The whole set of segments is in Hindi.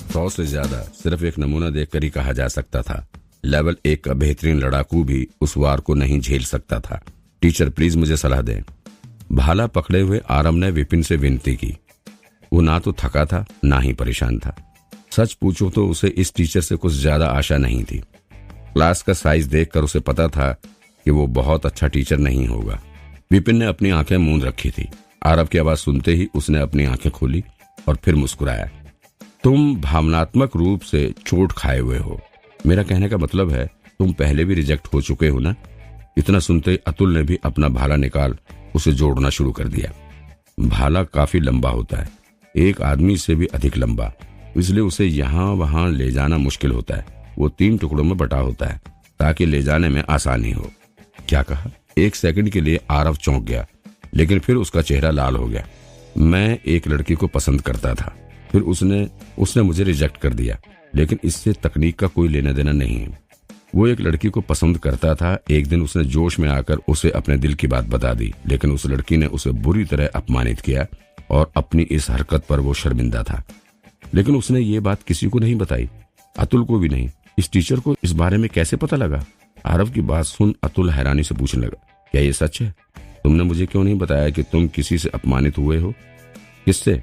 100 से ज्यादा सिर्फ एक नमूना देखकर ही कहा जा सकता था। लेवल 1 का बेहतरीन लड़ाकू भी उस वार को नहीं झेल सकता था। टीचर प्लीज मुझे सलाह दें। भाला पकड़े हुए आरव ने विपिन से विनती की। वो ना तो थका था ना ही परेशान था। सच पूछो तो उसे इस टीचर से कुछ ज्यादा आशा नहीं थी। क्लास का साइज देखकर उसे पता था कि वो बहुत अच्छा टीचर नहीं होगा। विपिन ने अपनी आंखें मूंद रखी थी। आरव की आवाज सुनते ही उसने अपनी आंखें खोली और फिर मुस्कुराया। तुम भावनात्मक रूप से चोट खाए हुए हो। मेरा कहने का मतलब है तुम पहले भी रिजेक्ट हो चुके हो ना। इतना सुनते ही अतुल ने भी अपना भाला निकाल उसे जोड़ना शुरू कर दिया। भाला काफी लंबा होता है, एक आदमी से भी अधिक लंबा, इसलिए उसे यहाँ वहां ले जाना मुश्किल होता है। वो 3 टुकड़ों में बटा होता है ताकि ले जाने में आसानी हो। क्या कहा? 1 सेकंड के लिए आरव चौंक गया, लेकिन फिर उसका चेहरा लाल हो गया। मैं एक लड़की को पसंद करता था, फिर उसने मुझे रिजेक्ट कर दिया, लेकिन इससे तकनीक का कोई लेना देना नहीं है। वो एक लड़की को पसंद करता था। एक दिन उसने जोश में आकर उसे अपने दिल की बात बता दी, लेकिन उस लड़की ने उसे बुरी तरह अपमानित किया और अपनी इस हरकत पर वो शर्मिंदा था। लेकिन उसने ये बात किसी को नहीं बताई, अतुल को भी नहीं। इस टीचर को इस बारे में कैसे पता लगा? आरव की बात सुन अतुल हैरानी से पूछने लगा, क्या ये सच है? तुमने मुझे क्यों नहीं बताया कि तुम किसी से अपमानित हुए हो? किससे?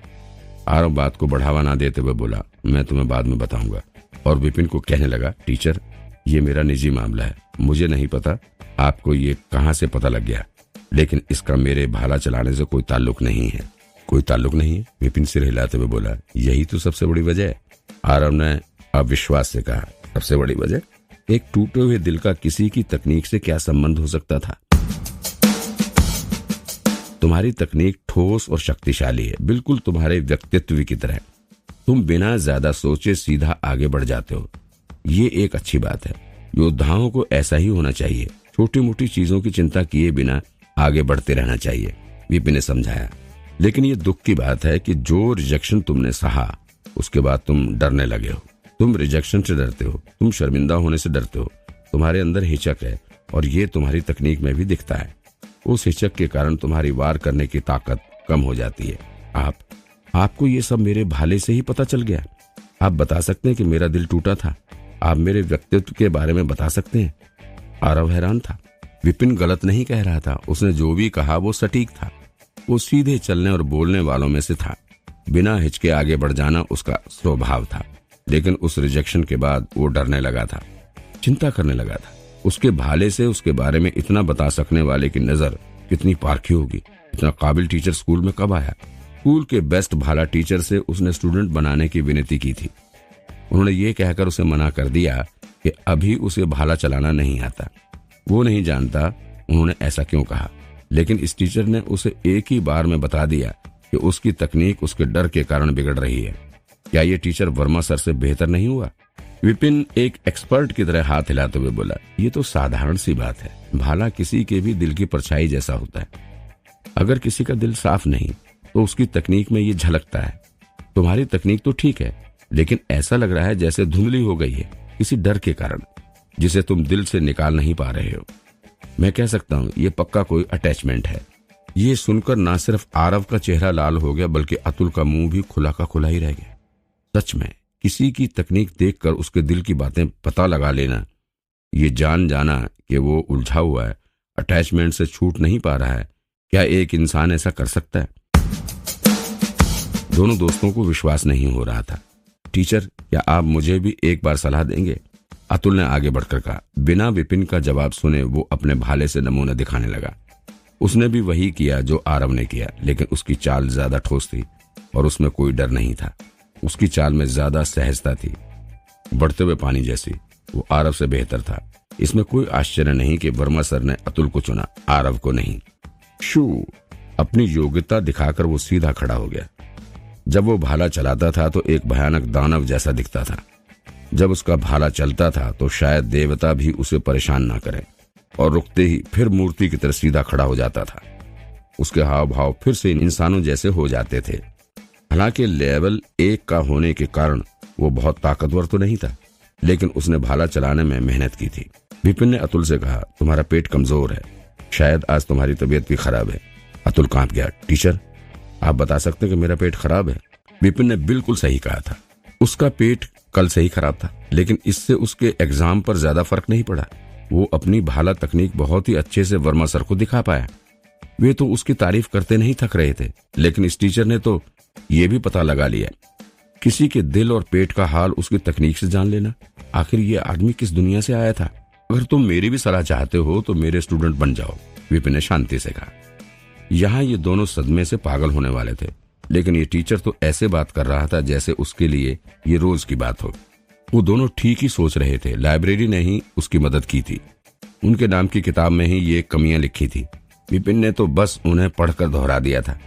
आरव बात को बढ़ावा ना देते हुए बोला, मैं तुम्हें बाद में बताऊंगा। और विपिन को कहने लगा, टीचर ये मेरा निजी मामला है, मुझे नहीं पता आपको ये कहाँ से पता लग गया, लेकिन इसका मेरे भाला चलाने से कोई ताल्लुक नहीं है। कोई ताल्लुक नहीं है? विपिन सिर हिलाते हुए बोला, यही तो सबसे बड़ी वजह है। आरव ने अविश्वास से कहा, सबसे बड़ी वजह? एक टूटे हुए दिल का किसी की तकनीक से क्या संबंध हो सकता था? तुम्हारी तकनीक ठोस और शक्तिशाली है, बिल्कुल तुम्हारे व्यक्तित्व की तरह। तुम बिना ज्यादा सोचे सीधा आगे बढ़ जाते हो। ये एक अच्छी बात है। योद्धाओं को ऐसा ही होना चाहिए, छोटी मोटी चीजों की चिंता किए बिना आगे बढ़ते रहना चाहिए, विपिन ने समझाया। लेकिन ये दुख की बात है कि जो रिजेक्शन तुमने सहा उसके बाद तुम डरने लगे हो। तुम रिजेक्शन से डरते हो, तुम शर्मिंदा होने से डरते हो। तुम्हारे अंदर हिचक है और ये तुम्हारी तकनीक में भी दिखता है। उस हिचक के कारण तुम्हारी वार करने की ताकत कम हो जाती है। आपको ये सब मेरे भाले से ही पता चल गया? आप बता सकते हैं कि मेरा दिल टूटा था? आप मेरे व्यक्तित्व के बारे में बता सकते हैं? आरव हैरान था। विपिन गलत नहीं कह रहा था, उसने जो भी कहा वो सटीक था। वो सीधे चलने और बोलने वालों में से था। बिना हिचके आगे बढ़ जाना उसका स्वभाव था। लेकिन उस रिजेक्शन के बाद वो डरने लगा था, चिंता करने लगा था। उसके भाले से उसके बारे में इतना बता सकने वाले की नजर कितनी पारखी होगी। इतना काबिल टीचर स्कूल में कब आया? स्कूल के बेस्ट भाला टीचर से उसने स्टूडेंट बनाने की विनती की थी। उन्होंने ये कहकर उसे मना कर दिया कि अभी उसे भाला चलाना नहीं आता। वो नहीं जानता उन्होंने ऐसा क्यों कहा, लेकिन इस टीचर ने उसे एक ही बार में बता दिया कि उसकी तकनीक उसके डर के कारण बिगड़ रही है। क्या ये टीचर वर्मा सर से बेहतर नहीं हुआ? विपिन एक एक्सपर्ट की तरह हाथ हिलाते हुए बोला, ये तो साधारण सी बात है। भाला किसी के भी दिल की परछाई जैसा होता है। अगर किसी का दिल साफ नहीं तो उसकी तकनीक में ये झलकता है। तुम्हारी तकनीक तो ठीक है, लेकिन ऐसा लग रहा है जैसे धुंधली हो गई है किसी डर के कारण, जिसे तुम दिल से निकाल नहीं पा रहे हो। मैं कह सकता हूँ ये पक्का कोई अटैचमेंट है। ये सुनकर ना सिर्फ आरव का चेहरा लाल हो गया, बल्कि अतुल का मुंह भी खुला का खुला ही रह गया। सच में किसी की तकनीक देखकर उसके दिल की बातें पता लगा लेना, ये जान जाना कि वो उलझा हुआ है, अटैचमेंट से छूट नहीं पा रहा है, क्या एक इंसान ऐसा कर सकता है? दोनों दोस्तों को विश्वास नहीं हो रहा था। टीचर क्या आप मुझे भी एक बार सलाह देंगे? अतुल ने आगे बढ़कर कहा। बिना विपिन का जवाब सुने वो अपने भाले से नमूना दिखाने लगा। उसने भी वही किया जो आरव ने किया, लेकिन उसकी चाल ज्यादा ठोस थी और उसमें कोई डर नहीं था। उसकी चाल में ज्यादा सहजता थी, बढ़ते हुए पानी जैसी। वो आरव से बेहतर था। इसमें कोई आश्चर्य नहीं कि वर्मा सर ने अतुल को चुना, आरव को नहीं। शू अपनी योग्यता दिखाकर वो सीधा खड़ा हो गया। जब वो भाला चलाता था तो एक भयानक दानव जैसा दिखता था। जब उसका भाला चलता था तो शायद देवता भी उसे परेशान ना करे, और रुकते ही फिर मूर्ति की तरह सीधा खड़ा हो जाता था। उसके हाव भाव फिर से इंसानों जैसे हो जाते थे। हालांकि लेवल 1 का होने के कारण वो बहुत ताकतवर तो नहीं था, लेकिन उसने भाला चलाने में मेहनत की थी। विपिन ने अतुल से कहा, तुम्हारा पेट कमजोर है, शायद आज तुम्हारी तबीयत भी खराब है। अतुल कांप गया। टीचर आप बता सकते कि मेरा पेट खराब है? विपिन ने बिल्कुल सही कहा था। उसका पेट कल से ही खराब था, लेकिन इससे उसके एग्जाम पर ज्यादा फर्क नहीं पड़ा। वो अपनी भाला तकनीक बहुत ही अच्छे से वर्मा सर को दिखा पाया। वे तो उसकी तारीफ करते नहीं थक रहे थे, लेकिन इस टीचर ने तो ये भी पता लगा लिया किसी के दिल और पेट का हाल उसकी तकनीक से जान लेना। आखिर ये आदमी किस दुनिया से आया था। अगर तुम मेरी भी सलाह चाहते हो तो मेरे स्टूडेंट बन जाओ, विपिन ने शांति से कहा। यहाँ ये दोनों सदमे से पागल होने वाले थे, लेकिन ये टीचर तो ऐसे बात कर रहा था जैसे उसके लिए ये रोज की बात हो। वो दोनों ठीक ही सोच रहे थे। लाइब्रेरी ने ही उसकी मदद की थी। उनके नाम की किताब में ही ये कमियां लिखी थी। विपिन ने तो बस उन्हें पढ़कर दोहरा दिया था।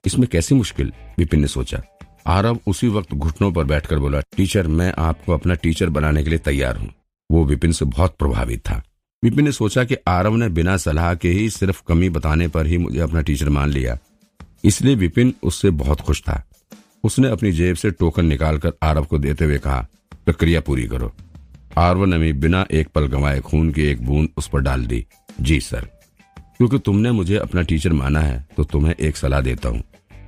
इसमें कैसी मुश्किल, विपिन ने सोचा। आरव उसी वक्त घुटनों पर बैठकर बोला, टीचर मैं आपको अपना टीचर बनाने के लिए तैयार हूँ। वो विपिन से बहुत प्रभावित था। विपिन ने सोचा कि आरव ने बिना सलाह के ही सिर्फ कमी बताने पर ही मुझे अपना टीचर मान लिया, इसलिए विपिन उससे बहुत खुश था। उसने अपनी जेब से टोकन निकालकर आरव को देते हुए कहा, प्रक्रिया पूरी करो। आरव ने भी बिना एक पल गंवाए खून की एक बूंद उस पर डाल दी। जी सर, क्योंकि तुमने मुझे अपना टीचर माना है तो तुम्हें एक सलाह देता हूँ।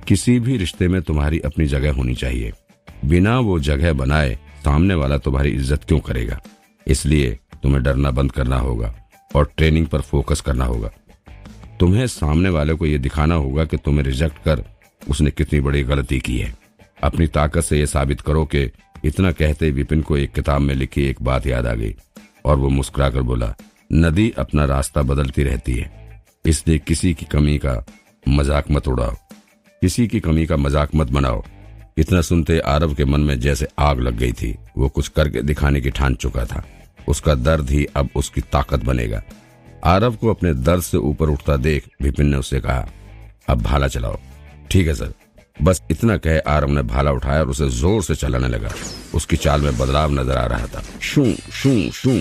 किसी भी रिश्ते में तुम्हारी अपनी जगह होनी चाहिए। बिना वो जगह बनाए सामने वाला तुम्हारी इज्जत क्यों करेगा। इसलिए तुम्हें डरना बंद करना होगा और ट्रेनिंग पर फोकस करना होगा। तुम्हें सामने वाले को ये दिखाना होगा कि तुम्हें रिजेक्ट कर उसने कितनी बड़ी गलती की है। अपनी ताकत से ये साबित करो कि इतना कहते विपिन को एक किताब में लिखी एक बात याद आ गई और वो मुस्कुराकर बोला, नदी अपना रास्ता बदलती रहती है, इसलिए किसी की कमी का मजाक मत उड़ाओ, किसी की कमी का मजाक मत बनाओ। इतना सुनते आरव के मन में जैसे आग लग गई थी। वो कुछ करके दिखाने की ठान चुका था। उसका दर्द ही अब उसकी ताकत बनेगा। आरव को अपने दर्द से ऊपर उठता देख विपिन ने उससे कहा, अब भाला चलाओ। ठीक है सर। बस इतना कहे आरव ने भाला उठाया और उसे जोर से चलाने लगा। उसकी चाल में बदलाव नजर आ रहा था। शू शू शू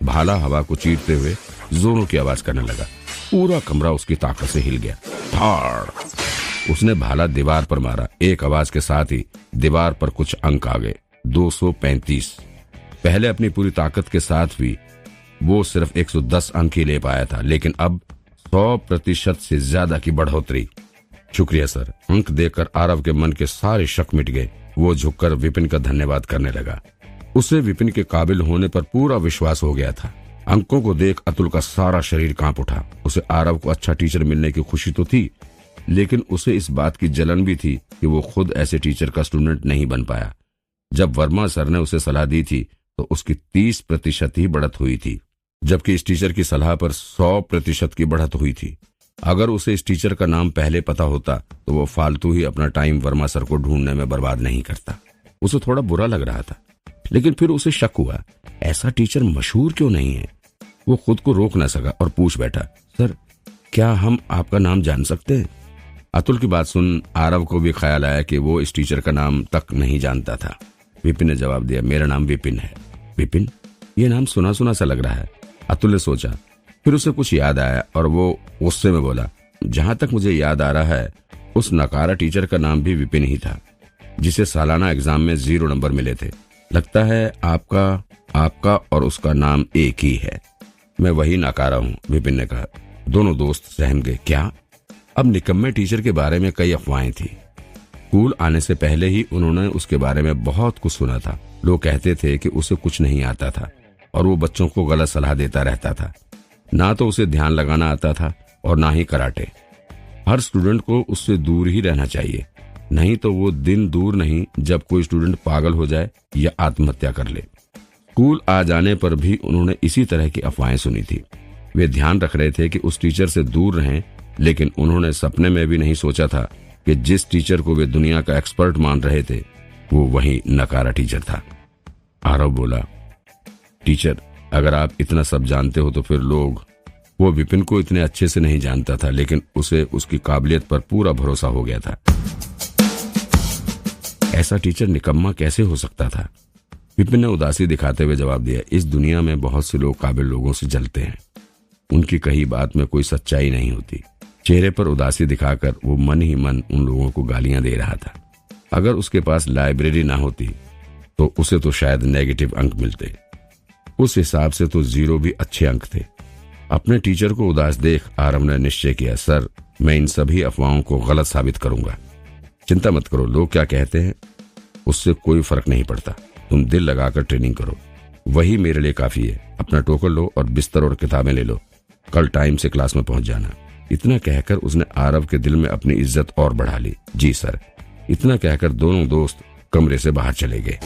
भाला हवा को चीरते हुए जोरों की आवाज करने लगा। पूरा कमरा उसकी ताकत से हिल गया। धाड़! उसने भाला दीवार पर मारा। एक आवाज के साथ ही दीवार पर कुछ अंक आ गए। 235। पहले अपनी पूरी ताकत के साथ भी वो सिर्फ 110 अंक ही ले पाया था, लेकिन अब 100% से ज्यादा की बढ़ोतरी। शुक्रिया सर। अंक देकर आरव के मन के सारे शक मिट गए। वो झुककर विपिन का धन्यवाद करने लगा। उसे विपिन के काबिल होने पर पूरा विश्वास हो गया था। अंकों को देख अतुल का सारा शरीर कांप उठा। उसे आरव को अच्छा टीचर मिलने की खुशी तो थी, लेकिन उसे इस बात की जलन भी थी कि वो खुद ऐसे टीचर का स्टूडेंट नहीं बन पाया। जब वर्मा सर ने उसे सलाह दी थी तो उसकी 30% ही बढ़त हुई थी, जबकि इस टीचर की सलाह पर 100% की बढ़त हुई थी। अगर उसे इस टीचर का नाम पहले पता होता तो वो फालतू ही अपना टाइम वर्मा सर को ढूंढने में बर्बाद नहीं करता। उसे थोड़ा बुरा लग रहा था, लेकिन फिर उसे शक हुआ, ऐसा टीचर मशहूर क्यों नहीं है। वो खुद को रोक न सका और पूछ बैठा, सर क्या हम आपका नाम जान सकते हैं। अतुल की बात सुन आरव को भी ख्याल आया कि वो इस टीचर का नाम तक नहीं जानता था। विपिन ने जवाब दिया, मेरा नाम विपिन है। विपिन? ये नाम सुना सुना सा लग रहा है। अतुल ने सोचा, फिर उसे कुछ याद आया और वो गुस्से में बोला, जहां तक मुझे याद आ रहा है उस नकारा टीचर का नाम भी विपिन ही था, जिसे सालाना एग्जाम में 0 नंबर मिले थे। लगता है आपका और उसका नाम एक ही है। मैं वही नकारा हूँ, विपिन ने कहा। दोनों दोस्त सहम गए। क्या? अब निकम्मे टीचर के बारे में कई अफवाहें थी। स्कूल आने से पहले ही उन्होंने उसके बारे में बहुत कुछ सुना था। लोग कहते थे कि उसे कुछ नहीं आता था और वो बच्चों को गलत सलाह देता रहता था। ना तो उसे ध्यान लगाना आता था और ना ही कराटे। हर स्टूडेंट को उससे दूर ही रहना चाहिए, नहीं तो वो दिन दूर नहीं जब कोई स्टूडेंट पागल हो जाए या आत्महत्या कर ले। स्कूल आ जाने पर भी उन्होंने इसी तरह की अफवाहें सुनी थी। वे ध्यान रख रहे थे कि उस टीचर से दूर रहें, लेकिन उन्होंने सपने में भी नहीं सोचा था कि जिस टीचर को वे दुनिया का एक्सपर्ट मान रहे थे वो वही नकारा टीचर था। आरव बोला, टीचर अगर आप इतना सब जानते हो तो फिर लोग। वो विपिन को इतने अच्छे से नहीं जानता था, लेकिन उसे उसकी काबिलियत पर पूरा भरोसा हो गया था। ऐसा टीचर निकम्मा कैसे हो सकता था? विपिन ने उदासी दिखाते हुए जवाब दिया, इस दुनिया में बहुत से लोग काबिल लोगों से जलते हैं। उनकी कही बात में कोई सच्चाई नहीं होती। चेहरे पर उदासी दिखाकर वो मन ही मन उन लोगों को गालियां दे रहा था। अगर उसके पास लाइब्रेरी ना होती तो उसे तो शायद नेगेटिव अंक मिलते। उस हिसाब से तो 0 भी अच्छे अंक थे। अपने टीचर को उदास देख आरव ने निश्चय किया, सर मैं इन सभी अफवाहों को गलत साबित करूंगा। चिंता मत करो, लोग क्या कहते हैं उससे कोई फर्क नहीं पड़ता। तुम दिल लगाकर ट्रेनिंग करो, वही मेरे लिए काफी है। अपना टोकन लो और बिस्तर और किताबें ले लो, कल टाइम से क्लास में पहुंच जाना। इतना कहकर उसने आरव के दिल में अपनी इज्जत और बढ़ा ली। जी सर। इतना कहकर दोनों दोस्त कमरे से बाहर चले गए।